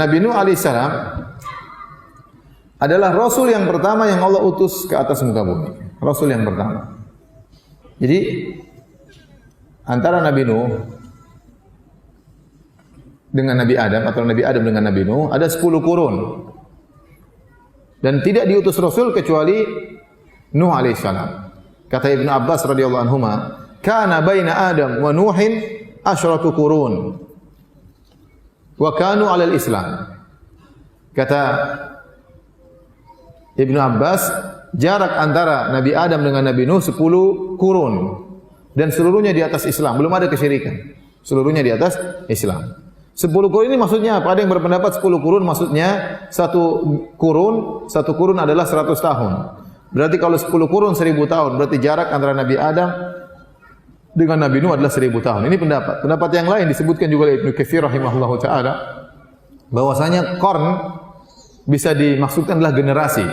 Nabi Nuh alaihissalam adalah Rasul yang pertama yang Allah utus ke atas muka bumi. Rasul yang pertama. Jadi antara Nabi Nuh dengan Nabi Adam atau Nabi Adam dengan Nabi Nuh ada 10 kurun. Dan tidak diutus Rasul kecuali Nuh alaihissalam. Kata Ibnu Abbas radhiyallahu anhuma, "Kana baina Adam wa Nuhin asyratu qurun wa kanu 'alal Islam." Kata Ibnu Abbas, jarak antara Nabi Adam dengan Nabi Nuh 10 kurun dan seluruhnya di atas Islam, belum ada kesyirikan. Seluruhnya di atas Islam. 10 kurun ini maksudnya apa? Ada yang berpendapat 10 kurun maksudnya satu kurun adalah 100 tahun. Berarti kalau 10 kurun 1000 tahun, berarti jarak antara Nabi Adam dengan Nabi Nuh adalah 1000 tahun. Ini pendapat. Pendapat yang lain disebutkan juga oleh Ibnu Katsir rahimahullahu taala bahwasanya qarn bisa dimaksudkan adalah generasi.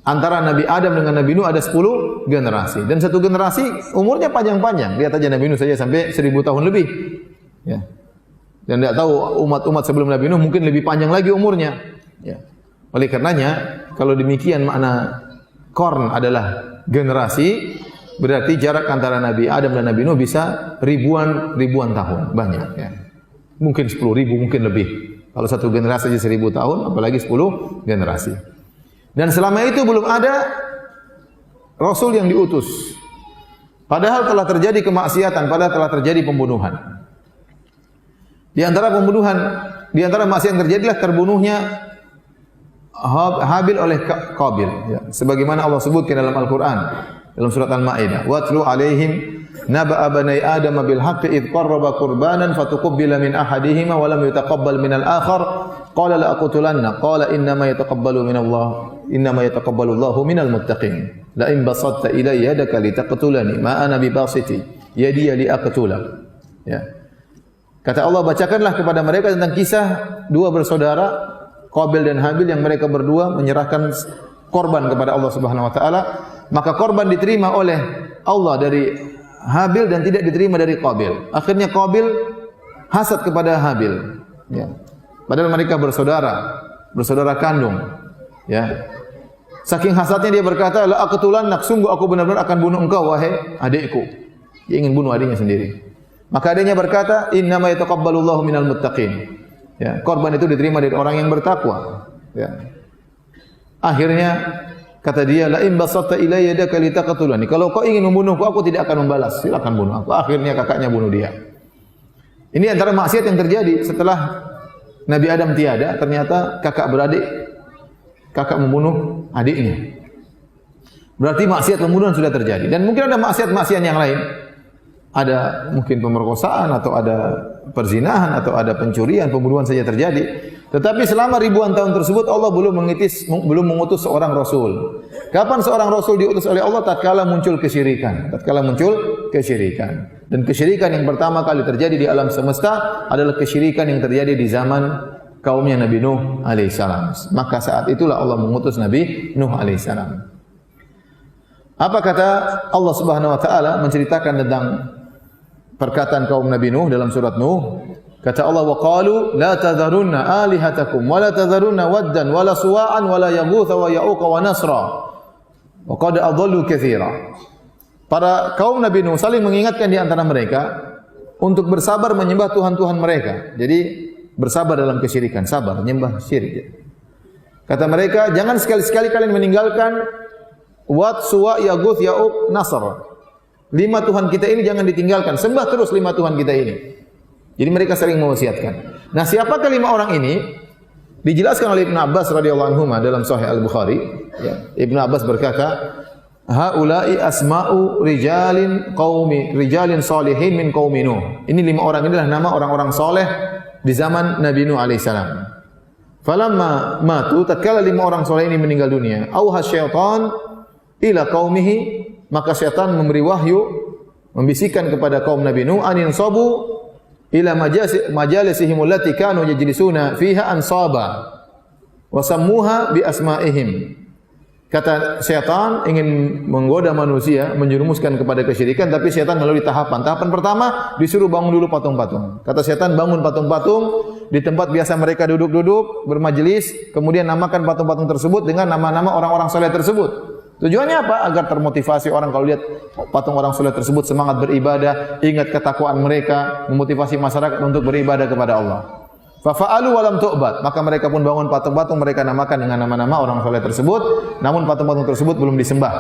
Antara Nabi Adam dengan Nabi Nuh ada 10 generasi. Dan satu generasi umurnya panjang-panjang. Lihat aja Nabi Nuh saja sampai 1000 tahun lebih. Ya. Dan tidak tahu umat-umat sebelum Nabi Nuh mungkin lebih panjang lagi umurnya. Ya. Oleh karenanya, kalau demikian makna qarn adalah generasi, berarti jarak antara Nabi Adam dan Nabi Nuh bisa ribuan tahun, banyak. Ya. Mungkin 10.000, mungkin lebih. Kalau satu generasi saja 1000 tahun, apalagi 10 generasi. Dan selama itu belum ada Rasul yang diutus. Padahal telah terjadi kemaksiatan, padahal telah terjadi pembunuhan. Di antara maksiat yang terjadilah terbunuhnya Habil oleh Qabil. Ya. Sebagaimana Allah sebutkan dalam Al-Quran, dalam surat Al-Ma'idah. Watlu alaihim naba'a bani Adam bil haqqi idh qarraba qurbanan fatuqabbala min ahadihima wa lam yutaqabbal min al-akhar qala la aqtulanna qala innama yataqabbalu Allahu minal muttaqin la in basatta ilayya yadaka litaqtulani ma ana bibasiti yadi li aqtulak. Ya. Kata Allah, bacakanlah kepada mereka tentang kisah dua bersaudara Qabil dan Habil yang mereka berdua menyerahkan korban kepada Allah Subhanahu wa taala, maka korban diterima oleh Allah dari Habil dan tidak diterima dari Qabil. Akhirnya Qabil hasad kepada Habil, ya. Padahal mereka bersaudara kandung, ya. Saking hasadnya dia berkata, "La aqtulannak, sungguh aku benar-benar akan bunuh engkau wahai adikku." Dia ingin bunuh adiknya sendiri. Maka adiknya berkata, "Innama yataqabbalullahu minal muttaqin." Ya, korban itu diterima dari orang yang bertakwa. Ya. Akhirnya kata dia, "La in basatta ilayya yadaka litaqtulani." Kalau kau ingin membunuhku, aku tidak akan membalas. Silakan bunuh aku. Akhirnya kakaknya bunuh dia. Ini antara maksiat yang terjadi setelah Nabi Adam tiada, ternyata kakak membunuh adiknya. Berarti maksiat pembunuhan sudah terjadi. Dan mungkin ada maksiat-maksiat yang lain. Ada mungkin pemerkosaan atau ada perzinahan atau ada pencurian, pembunuhan saja terjadi. Tetapi selama ribuan tahun tersebut Allah belum mengutus seorang rasul. Kapan seorang rasul diutus oleh Allah? Tatkala muncul kesyirikan. Dan kesyirikan yang pertama kali terjadi di alam semesta adalah kesyirikan yang terjadi di zaman kaumnya Nabi Nuh alaihissalam. Maka saat itulah Allah mengutus Nabi Nuh alaihissalam. Apa kata Allah Subhanahu wa taala menceritakan tentang perkataan kaum Nabi Nuh dalam surat Nuh? Kata Allah, "Wa qalu la tadharunna alihatakum wa la tadharunna waddan wa la suwa'an wa la yaghutha wa ya'uqa wa nasra wa qad adallu katsira." Para kaum Nabi Nuh saling mengingatkan di antara mereka untuk bersabar menyembah tuhan-tuhan mereka. Jadi bersabar dalam kesyirikan, sabar menyembah syirik. Kata mereka, jangan sekali-sekali kalian meninggalkan Wat, Suwa, Yaguth, Ya'uq, Nasr. 5 Tuhan kita ini jangan ditinggalkan. Sembah terus 5 Tuhan kita ini. Jadi mereka sering mewasiatkan. Nah, siapakah 5 orang ini? Dijelaskan oleh Ibnu Abbas radhiyallahu anhu dalam Sahih Al-Bukhari. Ya. Ibnu Abbas berkata, "Haula'i asma'u rijalin salihin min qaumi Nuh." Ini 5 orang inilah nama orang-orang soleh di zaman Nabi Nuh alaihissalam. Falamma matu, tatkala 5 orang soleh ini meninggal dunia, auha syaitan ila qaumihi, maka syaitan memberi wahyu, membisikkan kepada kaum Nabi Nuh, anin sabu ila majalisihim allati kanu yajlisuna fiha ansaba wa sammuha bi asma'ihim. Kata syaitan ingin menggoda manusia, menjerumuskan kepada kesyirikan, tapi syaitan melalui tahapan. Tahapan pertama disuruh bangun dulu patung-patung. Kata syaitan, bangun patung-patung di tempat biasa mereka duduk-duduk, bermajelis, kemudian namakan patung-patung tersebut dengan nama-nama orang-orang soleh tersebut. Tujuannya apa? Agar termotivasi orang kalau lihat patung orang soleh tersebut semangat beribadah, ingat ketakwaan mereka, memotivasi masyarakat untuk beribadah kepada Allah. Fafa'alu walam tu'bad, maka mereka pun bangun patung-patung, mereka namakan dengan nama-nama orang soleh tersebut, namun patung-patung tersebut belum disembah.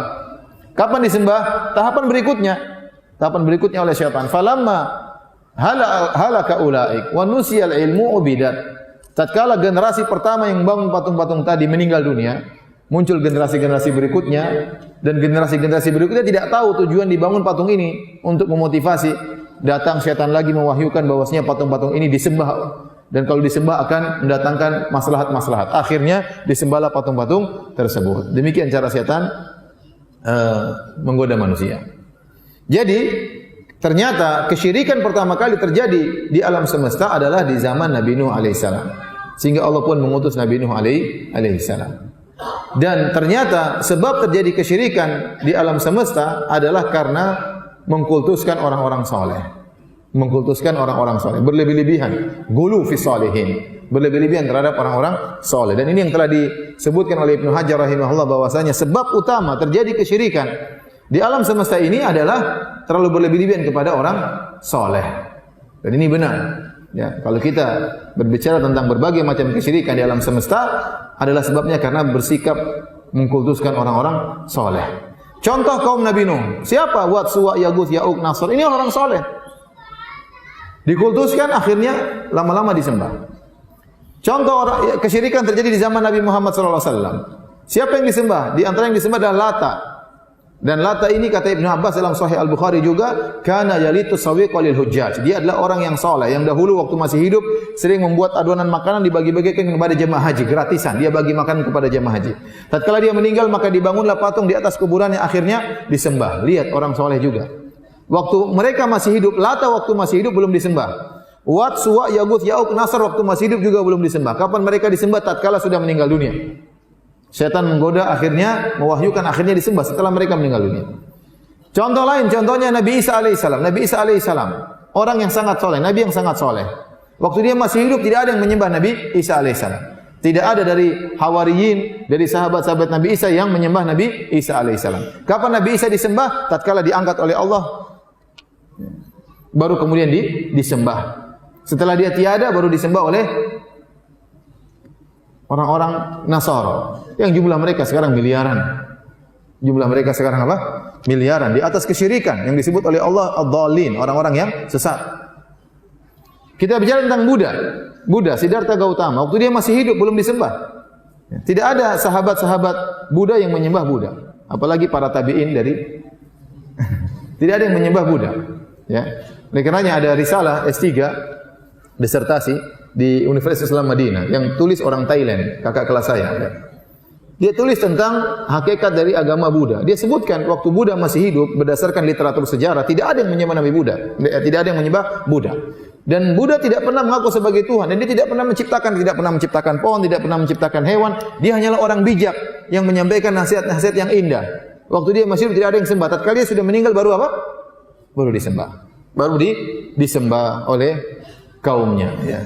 Kapan disembah? Tahapan berikutnya oleh syaitan. Falamma halaka ulaik wa nusiyal ilmu ubidat. Tatkala generasi pertama yang bangun patung-patung tadi meninggal dunia, muncul generasi-generasi berikutnya, dan generasi-generasi berikutnya tidak tahu tujuan dibangun patung ini untuk memotivasi. Datang syaitan lagi mewahyukan bahwasanya patung-patung ini disembah, dan kalau disembah akan mendatangkan maslahat-maslahat. Akhirnya disembahlah patung-patung tersebut. Demikian cara syaitan menggoda manusia. Jadi ternyata kesyirikan pertama kali terjadi di alam semesta adalah di zaman Nabi Nuh alaihissalam. Sehingga Allah pun mengutus Nabi Nuh alaihissalam. Dan ternyata sebab terjadi kesyirikan di alam semesta adalah karena mengkultuskan orang-orang soleh. Mengkultuskan orang-orang soleh, berlebih-lebihan, gulu fi salihin, berlebih-lebihan terhadap orang-orang soleh. Dan ini yang telah disebutkan oleh Ibnu Hajar rahimahullah bahwasanya sebab utama terjadi kesyirikan di alam semesta ini adalah terlalu berlebih-lebihan kepada orang soleh. Dan ini benar. Ya, kalau kita berbicara tentang berbagai macam kesyirikan di alam semesta adalah sebabnya karena bersikap mengkultuskan orang-orang soleh. Contoh kaum Nabi Nuh, siapa? Wat, Suwa, Yaguth, Ya'uq, Nasr. Ini orang soleh. Dikultuskan, akhirnya lama-lama disembah. Contoh kesyirikan terjadi di zaman Nabi Muhammad SAW. Siapa yang disembah? Di antara yang disembah adalah Lata. Dan Lata ini kata Ibnu Abbas dalam Sahih Al-Bukhari juga, kana yalitu sawiqa lil hujjaj. Dia adalah orang yang saleh yang dahulu waktu masih hidup sering membuat adonan makanan dibagi-bagikan kepada jemaah haji gratisan. Dia bagi makan kepada jemaah haji. Tatkala dia meninggal maka dibangunlah patung di atas kuburannya, akhirnya disembah. Lihat orang saleh juga. Waktu mereka masih hidup, Lata waktu masih hidup belum disembah. Wat, Suwa, Yaguth, Ya'uq, Nasr waktu masih hidup juga belum disembah. Kapan mereka disembah? Tatkala sudah meninggal dunia. Syaitan menggoda, akhirnya mewahyukan, akhirnya disembah setelah mereka meninggal dunia. Contoh lain, contohnya Nabi Isa alaihissalam. Nabi Isa alaihissalam, orang yang sangat soleh, Nabi yang sangat soleh. Waktu dia masih hidup tidak ada yang menyembah Nabi Isa alaihissalam. Tidak ada dari Hawariyin, dari sahabat-sahabat Nabi Isa yang menyembah Nabi Isa alaihissalam. Kapan Nabi Isa disembah? Tatkala diangkat oleh Allah, baru kemudian disembah. Setelah dia tiada, baru disembah oleh orang-orang Nasara yang jumlah mereka sekarang miliaran. Jumlah mereka sekarang apa? Miliaran di atas kesyirikan yang disebut oleh Allah ad-dhalin, orang-orang yang sesat. Kita bicara tentang Buddha Siddhartha Gautama, waktu dia masih hidup belum disembah. Tidak ada sahabat-sahabat Buddha yang menyembah Buddha, apalagi para tabi'in dari tidak ada yang menyembah Buddha. Ya. Oleh karenanya ada risalah S3 disertasi di Universitas Islam Madinah yang tulis orang Thailand, kakak kelas saya. Dia tulis tentang hakikat dari agama Buddha. Dia sebutkan waktu Buddha masih hidup berdasarkan literatur sejarah tidak ada yang menyembah Nabi Buddha, tidak ada yang menyembah Buddha. Dan Buddha tidak pernah mengaku sebagai Tuhan, dan dia tidak pernah menciptakan pohon, tidak pernah menciptakan hewan. Dia hanyalah orang bijak yang menyampaikan nasihat-nasihat yang indah. Waktu dia masih hidup tidak ada yang sembah. Tatkala dia sudah meninggal baru apa? Baru disembah. Baru disembah oleh kaumnya, ya.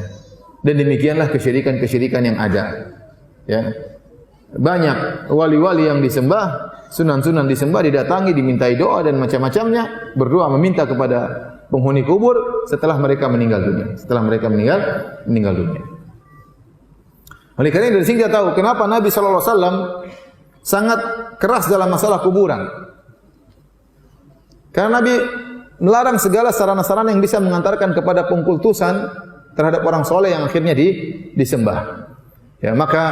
Dan demikianlah kesyirikan-kesyirikan yang ada. Ya. Banyak wali-wali yang disembah, sunan-sunan disembah, didatangi, dimintai doa dan macam-macamnya, berdoa meminta kepada penghuni kubur setelah mereka meninggal dunia. Setelah mereka meninggal dunia. Oleh karena dari sini kita tahu kenapa Nabi sallallahu alaihi wasallam sangat keras dalam masalah kuburan. Karena Nabi melarang segala sarana-sarana yang bisa mengantarkan kepada pengkultusan terhadap orang soleh yang akhirnya disembah. Ya, maka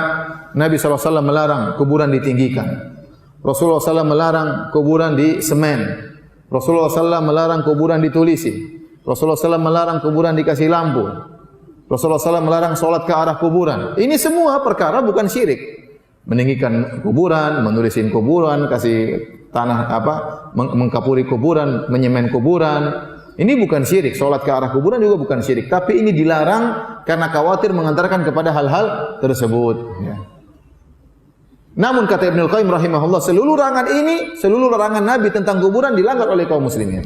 Nabi SAW melarang kuburan ditinggikan. Rasulullah SAW melarang kuburan di semen. Rasulullah SAW melarang kuburan ditulisi. Rasulullah SAW melarang kuburan dikasih lampu. Rasulullah SAW melarang solat ke arah kuburan. Ini semua perkara bukan syirik. Meninggikan kuburan, menulisin kuburan, kasih tanah mengkapuri kuburan, menyemen kuburan. Ini bukan syirik. Solat ke arah kuburan juga bukan syirik. Tapi ini dilarang karena khawatir mengantarkan kepada hal-hal tersebut. Ya. Namun kata Ibnu Qayyim rahimahullah, seluruh larangan Nabi tentang kuburan dilanggar oleh kaum muslimin.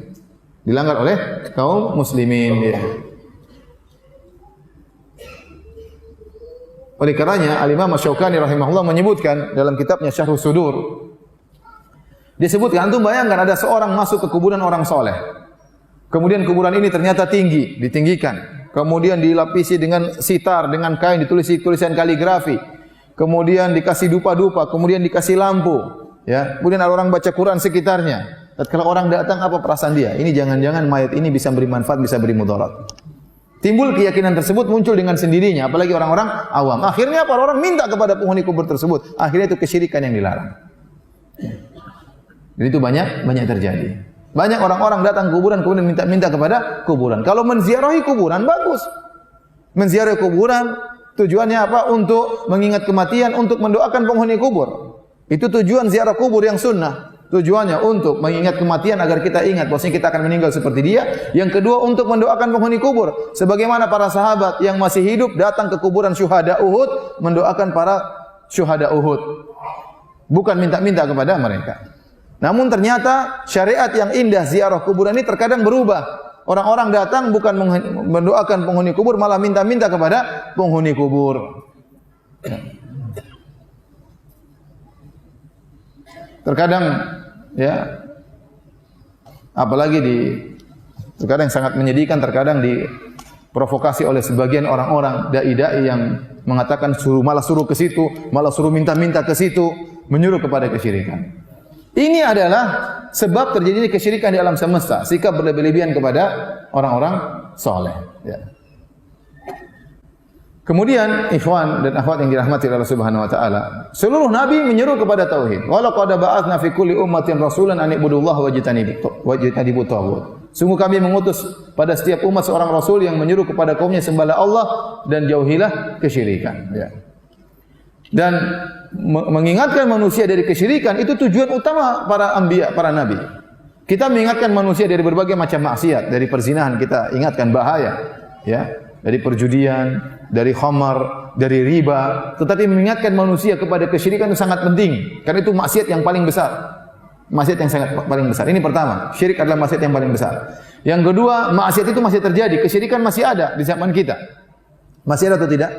Dilanggar oleh kaum muslimin. Ya. Oleh karenanya Al-Imam Asy-Syaukani rahimahullah menyebutkan dalam kitabnya Syarhus Sudur, disebutkan, antum bayangkan ada seorang masuk ke kuburan orang soleh. Kemudian kuburan ini ternyata tinggi, ditinggikan. Kemudian dilapisi dengan sitar, dengan kain, ditulis tulisan kaligrafi. Kemudian dikasih dupa-dupa, kemudian dikasih lampu. Ya, kemudian ada orang baca Quran sekitarnya. Kalau orang datang, apa perasaan dia? Ini jangan-jangan mayat ini bisa beri manfaat, bisa beri mudarat. Timbul keyakinan tersebut muncul dengan sendirinya, apalagi orang-orang awam. Akhirnya para orang minta kepada penghuni kubur tersebut. Akhirnya itu kesyirikan yang dilarang. Jadi itu banyak terjadi. Banyak orang-orang datang ke kuburan kemudian minta kepada kuburan. Kalau menziarahi kuburan bagus. Menziarahi kuburan tujuannya apa? Untuk mengingat kematian, untuk mendoakan penghuni kubur. Itu tujuan ziarah kubur yang sunnah. Tujuannya untuk mengingat kematian agar kita ingat bahwasanya kita akan meninggal seperti dia. Yang kedua untuk mendoakan penghuni kubur. Sebagaimana para sahabat yang masih hidup datang ke kuburan syuhada Uhud mendoakan para syuhada Uhud. Bukan minta-minta kepada mereka. Namun ternyata syariat yang indah ziarah kuburan ini terkadang berubah. Orang-orang datang bukan mendoakan penghuni kubur, malah minta-minta kepada penghuni kubur. Terkadang ya, apalagi terkadang sangat menyedihkan, terkadang diprovokasi oleh sebagian orang-orang dai-dai yang mengatakan malah suruh ke situ, malah suruh minta-minta ke situ, menyuruh kepada kesyirikan. Ini adalah sebab terjadinya kesyirikan di alam semesta, sikap berlebih-lebihan kepada orang-orang soleh. Ya. Kemudian ikhwan dan akhwat yang dirahmati Allah Subhanahu wa taala, seluruh nabi menyeru kepada tauhid. Wa laqad ba'atsna fi kulli ummatin rasulan an ibudullaha wajtanibut taghut. Sungguh kami mengutus pada setiap umat seorang rasul yang menyeru kepada kaumnya sembahlah Allah dan jauhilah kesyirikan. Ya. Dan mengingatkan manusia dari kesyirikan itu tujuan utama para anbiya, para nabi. Kita mengingatkan manusia dari berbagai macam maksiat, dari perzinahan kita ingatkan bahaya, ya. Dari perjudian, dari khamar, dari riba, tetapi mengingatkan manusia kepada kesyirikan itu sangat penting, karena itu maksiat yang paling besar. Maksiat yang sangat paling besar. Ini pertama, syirik adalah maksiat yang paling besar. Yang kedua, maksiat itu masih terjadi, kesyirikan masih ada di zaman kita. Masih ada atau tidak?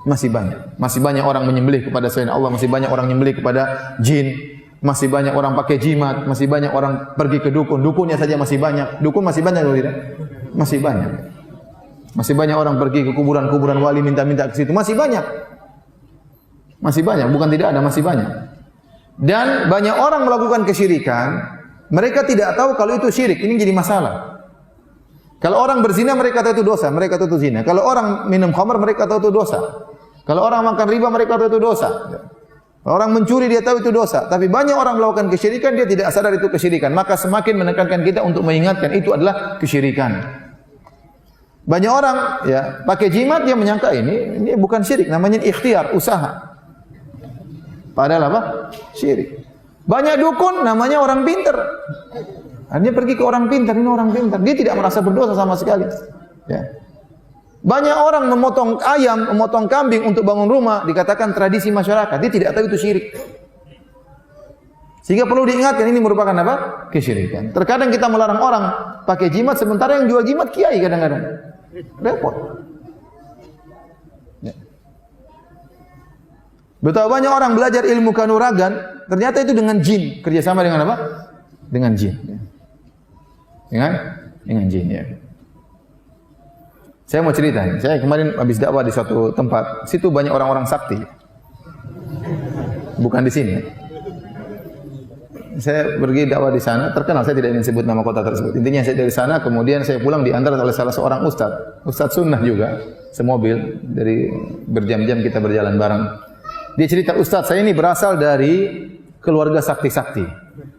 Masih banyak. Masih banyak orang menyembelih kepada selain Allah, masih banyak orang menyembelih kepada jin, masih banyak orang pakai jimat, masih banyak orang pergi ke dukun. Dukunnya saja masih banyak. Dukun masih banyak atau tidak? Masih banyak. Masih banyak orang pergi ke kuburan-kuburan wali minta-minta ke situ. Masih banyak. Masih banyak, bukan tidak ada, masih banyak. Dan banyak orang melakukan kesyirikan, mereka tidak tahu kalau itu syirik. Ini jadi masalah. Kalau orang berzina mereka tahu itu dosa, mereka tahu itu zina. Kalau orang minum khamar mereka tahu itu dosa. Kalau orang makan riba mereka tahu itu dosa. Orang mencuri dia tahu itu dosa. Tapi banyak orang melakukan kesyirikan dia tidak sadar itu kesyirikan. Maka semakin menekankan kita untuk mengingatkan itu adalah kesyirikan. Banyak orang ya pakai jimat dia menyangka ini bukan syirik, namanya ikhtiar, usaha. Padahal apa? Syirik. Banyak dukun namanya orang pintar. Dia pergi ke orang pintar, ini orang pintar. Dia tidak merasa berdosa sama sekali. Ya. Banyak orang memotong ayam, memotong kambing untuk bangun rumah, dikatakan tradisi masyarakat. Dia tidak tahu itu syirik. Sehingga perlu diingatkan ini merupakan apa? Kesyirikan. Terkadang kita melarang orang pakai jimat, sementara yang jual jimat kiai kadang-kadang. Repot. Ya. Betapa banyak orang belajar ilmu kanuragan, ternyata itu dengan jin, kerjasama dengan apa? Dengan jin. Ya. Dengan jin ya. Saya mau cerita, saya kemarin habis dakwah di suatu tempat, situ banyak orang-orang sakti. Bukan di sini. Saya pergi dakwah di sana, terkenal, saya tidak ingin sebut nama kota tersebut. Intinya saya dari sana, kemudian saya pulang diantar oleh salah seorang ustaz sunnah juga, semobil, dari berjam-jam kita berjalan bareng. Dia cerita, ustaz saya ini berasal dari keluarga sakti-sakti.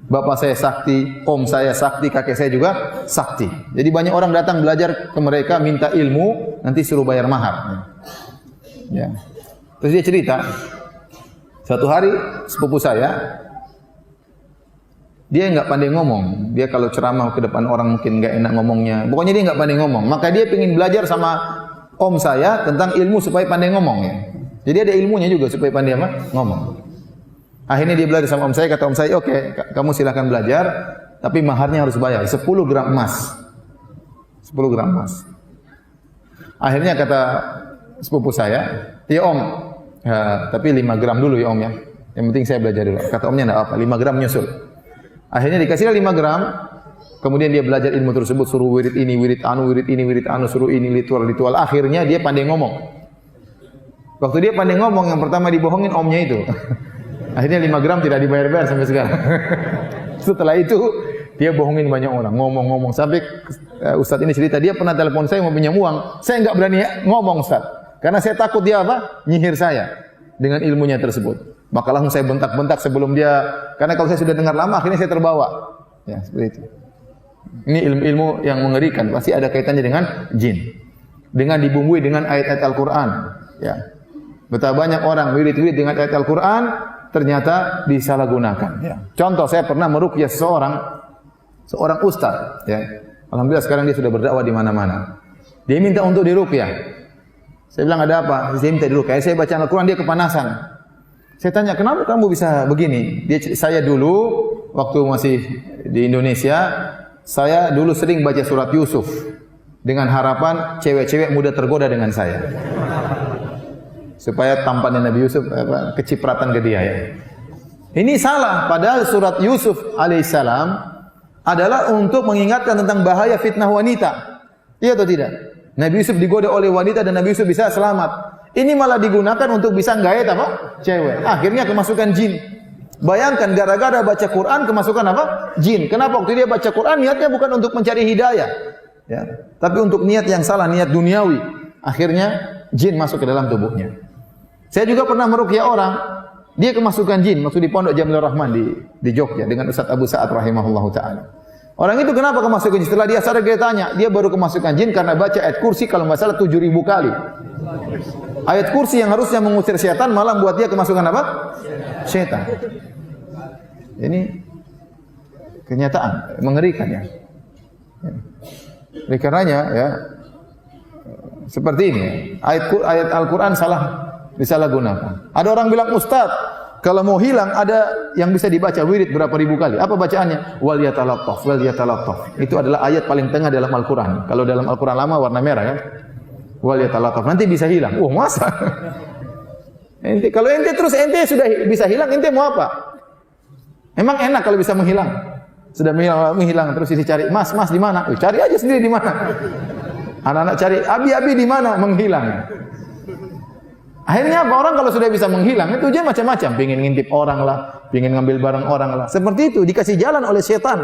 Bapak saya sakti, om saya sakti, kakek saya juga sakti. Jadi banyak orang datang belajar ke mereka, minta ilmu, nanti suruh bayar mahar. Ya. Terus dia cerita, suatu hari sepupu saya, dia enggak pandai ngomong. Dia kalau ceramah ke depan orang mungkin enggak enak ngomongnya. Pokoknya dia enggak pandai ngomong. Maka dia ingin belajar sama om saya tentang ilmu supaya pandai ngomong ya. Jadi ada ilmunya juga supaya pandai apa? Ngomong. Akhirnya dia belajar sama om saya, kata om saya, "Oke, kamu silakan belajar, tapi maharnya harus bayar 10 gram emas." 10 gram emas. Akhirnya kata sepupu saya, "Ya om, Tapi 5 gram dulu ya Om ya. Yang penting saya belajar dulu. Kata Omnya enggak apa, 5 gram nyusul. Akhirnya dikasihlah 5 gram. Kemudian dia belajar ilmu tersebut, suruh wirid ini, wirid anu, suruh ini, ritual. Akhirnya dia pandai ngomong. Waktu dia pandai ngomong, yang pertama dibohongin Omnya itu. Akhirnya 5 gram tidak dibayar-bayar sampai sekarang. Setelah itu dia bohongin banyak orang, ngomong sampai Ustadz ini cerita, dia pernah telepon saya mau pinjam uang, saya enggak berani ngomong Ustadz, karena saya takut dia nyihir saya dengan ilmunya tersebut. Maka langsung saya bentak-bentak sebelum dia, karena kalau saya sudah dengar lama, akhirnya saya terbawa. Ya seperti itu. Ini ilmu-ilmu yang mengerikan, pasti ada kaitannya dengan jin, dengan dibumbui dengan ayat-ayat Al-Quran. Ya, betapa banyak orang wirid-wirid dengan ayat Al-Quran ternyata disalahgunakan. Ya. Contoh, saya pernah meruqyah seorang ustaz. Ya. Alhamdulillah sekarang dia sudah berdakwah di mana-mana. Dia minta untuk diruqyah. Saya bilang ada apa? Saya minta diruqyah. Saya baca Al-Quran, dia kepanasan. Saya tanya, kenapa kamu bisa begini? Saya dulu waktu masih di Indonesia, saya dulu sering baca surat Yusuf dengan harapan cewek-cewek muda tergoda dengan saya. Supaya tampannya Nabi Yusuf kecipratan ke dia ya. Ini salah, padahal surat Yusuf alaihissalam adalah untuk mengingatkan tentang bahaya fitnah wanita. Iya atau tidak? Nabi Yusuf digoda oleh wanita dan Nabi Yusuf bisa selamat. Ini malah digunakan untuk bisa gayet cewek. Akhirnya kemasukan jin. Bayangkan gara-gara baca Quran kemasukan jin. Kenapa waktu dia baca Quran niatnya bukan untuk mencari hidayah, ya, tapi untuk niat yang salah, niat duniawi. Akhirnya jin masuk ke dalam tubuhnya. Saya juga pernah meruqyah orang, dia kemasukan jin, maksud di Pondok Jamilur Rahman di Jogja dengan Ustaz Abu Sa'ad rahimahullahu taala. Orang itu kenapa kemasukan jin? Setelah dia sadar dia tanya, dia baru kemasukan jin karena baca ayat kursi kalau enggak salah 7.000 kali. Ayat kursi yang harusnya mengusir setan malah buat dia kemasukan setan. Ini kenyataan mengerikan ya. Oleh karenanya ya seperti ini. Ayat Al-Qur'an disalahgunakan. Ada orang bilang, "Ustaz, kalau mau hilang ada yang bisa dibaca wirid berapa ribu kali." Apa bacaannya? Wal yatalattaf. Itu adalah ayat paling tengah dalam Al-Qur'an. Kalau dalam Al-Qur'an lama warna merah kan? Wal yatalattaf. Nanti bisa hilang. Masa? Kalau ente sudah bisa hilang, ente mau apa? Emang enak kalau bisa menghilang? Sudah menghilang terus cari, "Mas, di mana?" Cari aja sendiri di mana. Anak-anak cari, "Abi di mana?" Menghilang. Akhirnya apa? Orang kalau sudah bisa menghilang, itu dia macam-macam, pengin ngintip orang lah, pengin ngambil barang orang lah. Seperti itu dikasih jalan oleh setan.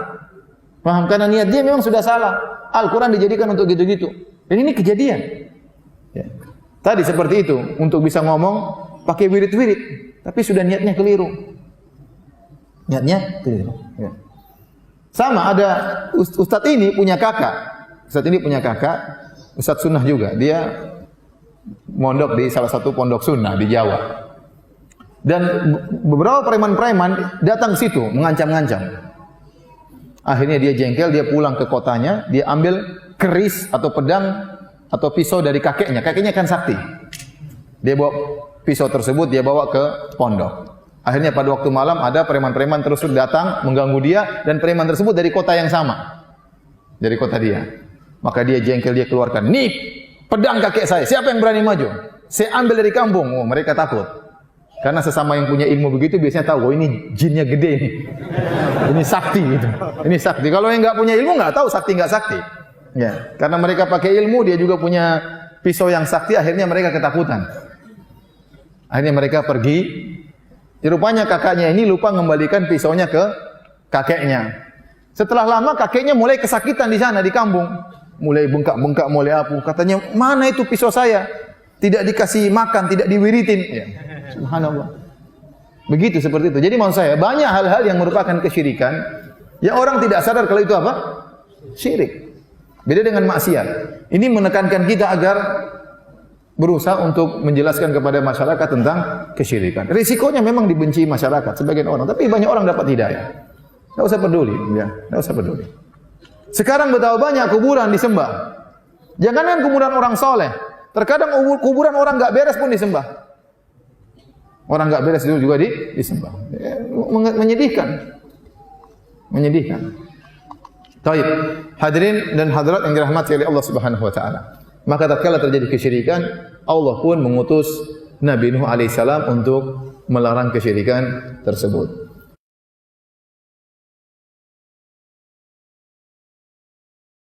Paham? Karena niat dia memang sudah salah. Al-Quran dijadikan untuk gitu-gitu. Dan ini kejadian. Ya. Tadi seperti itu, untuk bisa ngomong pakai wirid-wirid, tapi sudah niatnya keliru. Niatnya keliru. Ya. Sama ada Ustadz ini punya kakak. Ustadz sunnah juga. Dia mondok di salah satu pondok sunnah di Jawa. Dan beberapa preman-preman datang ke situ mengancam-ngancam. Akhirnya dia jengkel, dia pulang ke kotanya, dia ambil keris atau pedang atau pisau dari kakeknya. Kakeknya kan sakti. Dia bawa pisau tersebut, dia bawa ke pondok. Akhirnya pada waktu malam ada preman-preman terus datang mengganggu dia, dan preman tersebut dari kota yang sama. Dari kota dia. Maka dia jengkel, dia keluarkan, "Nih, pedang kakek saya, siapa yang berani maju? Saya ambil dari kampung." Mereka takut. Karena sesama yang punya ilmu begitu biasanya tahu, ini jinnya gede ini. Ini sakti gitu. Ini sakti. Kalau yang enggak punya ilmu enggak tahu sakti enggak sakti. Ya, karena mereka pakai ilmu, dia juga punya pisau yang sakti, akhirnya mereka ketakutan. Akhirnya mereka pergi. Rupanya kakaknya ini lupa mengembalikan pisaunya ke kakeknya. Setelah lama kakeknya mulai kesakitan di sana di kampung. Mulai bengkak-bengkak, mulai apa. Katanya, "Mana itu pisau saya? Tidak dikasih makan, tidak diwiritin." Ya. Subhanallah. Begitu seperti itu. Jadi maksud saya, banyak hal-hal yang merupakan kesyirikan yang orang tidak sadar kalau itu apa? Syirik. Beda dengan maksiat. Ini menekankan kita agar berusaha untuk menjelaskan kepada masyarakat tentang kesyirikan. Risikonya memang dibenci masyarakat sebagian orang, tapi banyak orang dapat hidayah. Enggak usah peduli, ya, enggak usah peduli. Sekarang betapa banyak kuburan disembah. Jangankan kuburan orang soleh, terkadang kuburan orang enggak beres pun disembah. Orang enggak beres itu juga disembah. Menyedihkan. Menyedihkan. Baik, hadirin dan hadirat yang dirahmati oleh Allah Subhanahu wa taala. Maka tatkala terjadi kesyirikan, Allah pun mengutus Nabi Nuh alaihissalam untuk melarang kesyirikan tersebut.